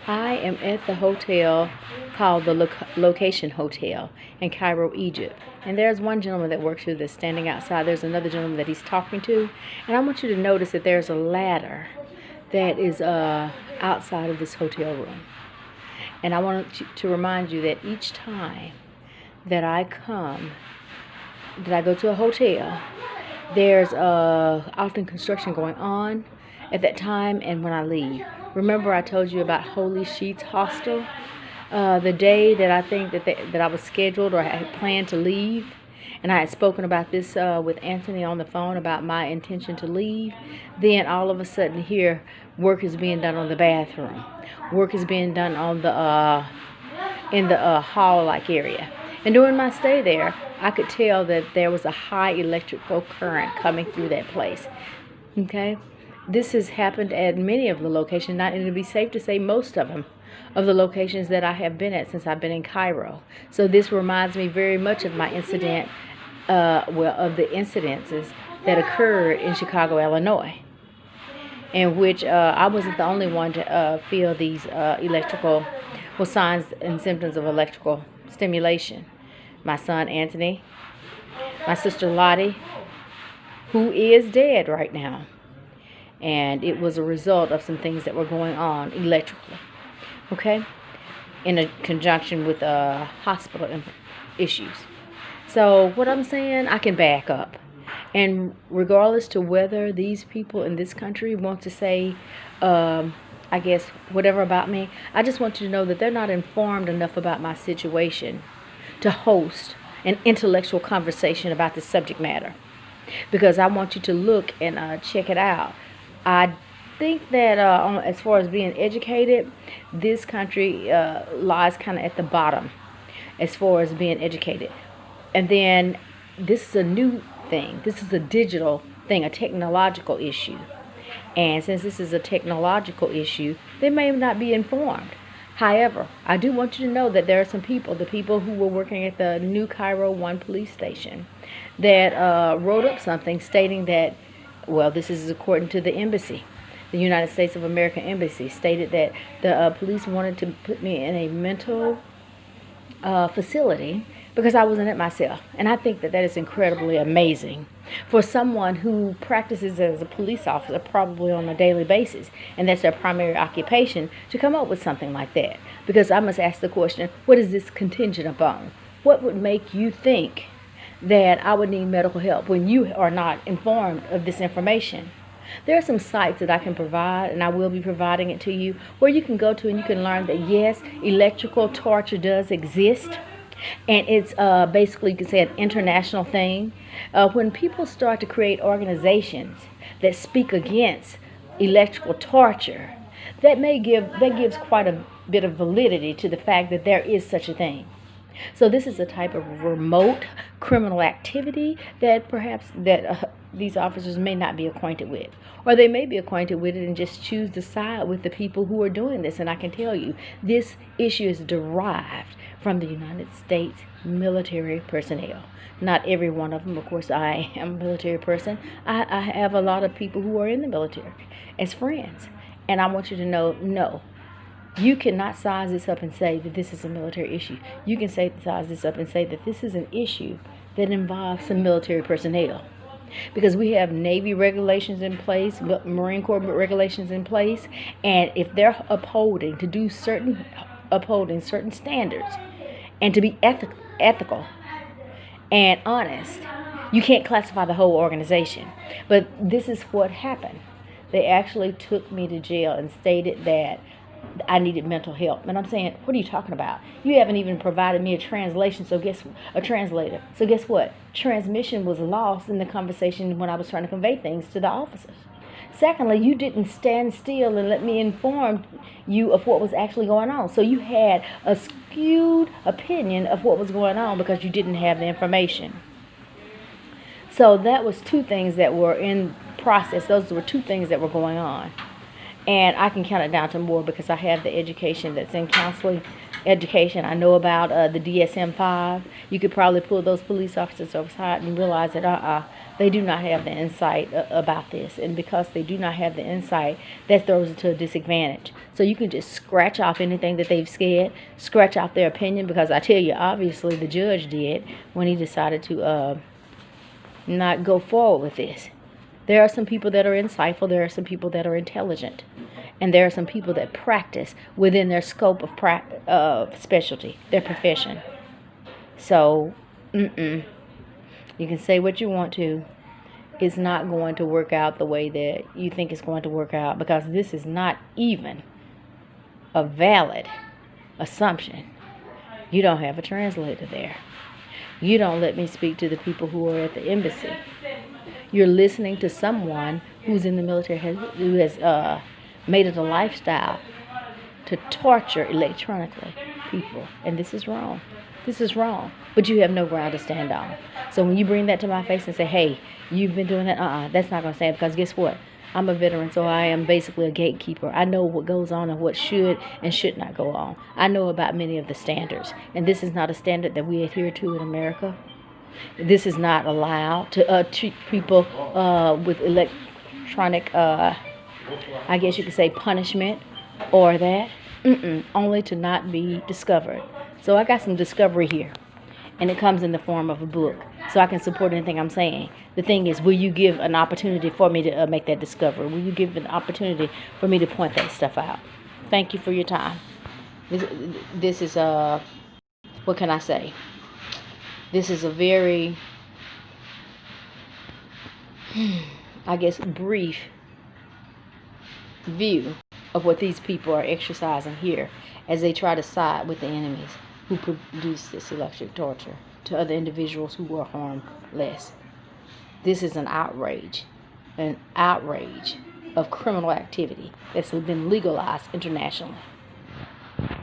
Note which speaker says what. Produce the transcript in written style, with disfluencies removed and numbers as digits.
Speaker 1: I am at the hotel called the Location Hotel in Cairo, Egypt. And there's one gentleman that works here that's standing outside. There's another gentleman that he's talking to. And I want you to notice that there's a ladder that is outside of this hotel room. And I want to remind you that each time that I go to a hotel, there's often construction going on at that time and when I leave. Remember I told you about Holy Sheets Hostel? The day that I think that I was scheduled or had planned to leave, and I had spoken about this with Anthony on the phone about my intention to leave. Then all of a sudden here, work is being done on the bathroom. Work is being done on the in the hall-like area. And during my stay there, I could tell that there was a high electrical current coming through that place. Okay? This has happened at many of the locations, and it would be safe to say most of them, of the locations that I have been at since I've been in Cairo. So this reminds me very much of my incident, of the incidences that occurred in Chicago, Illinois, in which I wasn't the only one to feel these signs and symptoms of electrical stimulation. My son Anthony, my sister Lottie, who is dead right now. And it was a result of some things that were going on electrically, okay, in a conjunction with hospital issues. So what I'm saying, I can back up. And regardless to whether these people in this country want to say, I guess, whatever about me, I just want you to know that they're not informed enough about my situation to host an intellectual conversation about the subject matter. Because I want you to look and check it out. I think that as far as being educated, this country lies kind of at the bottom as far as being educated. And then this is a new thing. This is a digital thing, a technological issue. And since this is a technological issue, they may not be informed. However, I do want you to know that there are some people, the people who were working at the new Cairo 1 police station, that wrote up something stating that, well, this is according to the embassy. The United States of America embassy stated that the police wanted to put me in a mental facility because I wasn't at myself. And I think that is incredibly amazing for someone who practices as a police officer probably on a daily basis, and that's their primary occupation, to come up with something like that. Because I must ask the question, what is this contingent upon? What would make you think that I would need medical help when you are not informed of this information? There are some sites that I can provide, and I will be providing it to you, where you can go to and you can learn that yes, electrical torture does exist, and it's basically, you could say, an international thing. When people start to create organizations that speak against electrical torture, that gives quite a bit of validity to the fact that there is such a thing. So this is a type of remote criminal activity that perhaps these officers may not be acquainted with. Or they may be acquainted with it and just choose to side with the people who are doing this. And I can tell you, this issue is derived from the United States military personnel. Not every one of them. Of course, I am a military person. I have a lot of people who are in the military as friends. And I want you to know, no. You cannot size this up and say that this is a military issue. You can size this up and say that this is an issue that involves some military personnel. Because we have Navy regulations in place, Marine Corps regulations in place, and if they're upholding certain standards and to be ethical and honest, you can't classify the whole organization. But this is what happened. They actually took me to jail and stated that I needed mental help. And I'm saying, what are you talking about? You haven't even provided me a translator. So guess what? Transmission was lost in the conversation when I was trying to convey things to the officers. Secondly, you didn't stand still and let me inform you of what was actually going on. So you had a skewed opinion of what was going on because you didn't have the information. So that was two things that were in process. Those were two things that were going on. And I can count it down to more because I have the education that's in counseling education. I know about the DSM-5. You could probably pull those police officers aside and realize that they do not have the insight about this. And because they do not have the insight, that throws it to a disadvantage. So you can just scratch off anything that they've said, scratch off their opinion, because I tell you, obviously the judge did when he decided to not go forward with this. There are some people that are insightful. There are some people that are intelligent. And there are some people that practice within their scope of specialty, their profession. So, you can say what you want to. It's not going to work out the way that you think it's going to work out, because this is not even a valid assumption. You don't have a translator there. You don't let me speak to the people who are at the embassy. You're listening to someone who's in the military who has made it a lifestyle to torture electronically people. And this is wrong. This is wrong. But you have no ground to stand on. So when you bring that to my face and say, hey, you've been doing that, that's not going to stand, because guess what? I'm a veteran, so I am basically a gatekeeper. I know what goes on and what should and should not go on. I know about many of the standards. And this is not a standard that we adhere to in America. This is not allowed to treat people with electronic, I guess you could say, punishment or that. Only to not be discovered. So I got some discovery here. And it comes in the form of a book. So I can support anything I'm saying. The thing is, will you give an opportunity for me to make that discovery? Will you give an opportunity for me to point that stuff out? Thank you for your time. This is, what can I say? This is a very, I guess, brief view of what these people are exercising here as they try to side with the enemies who produce this electric torture to other individuals who are harmless. This is an outrage of criminal activity that's been legalized internationally.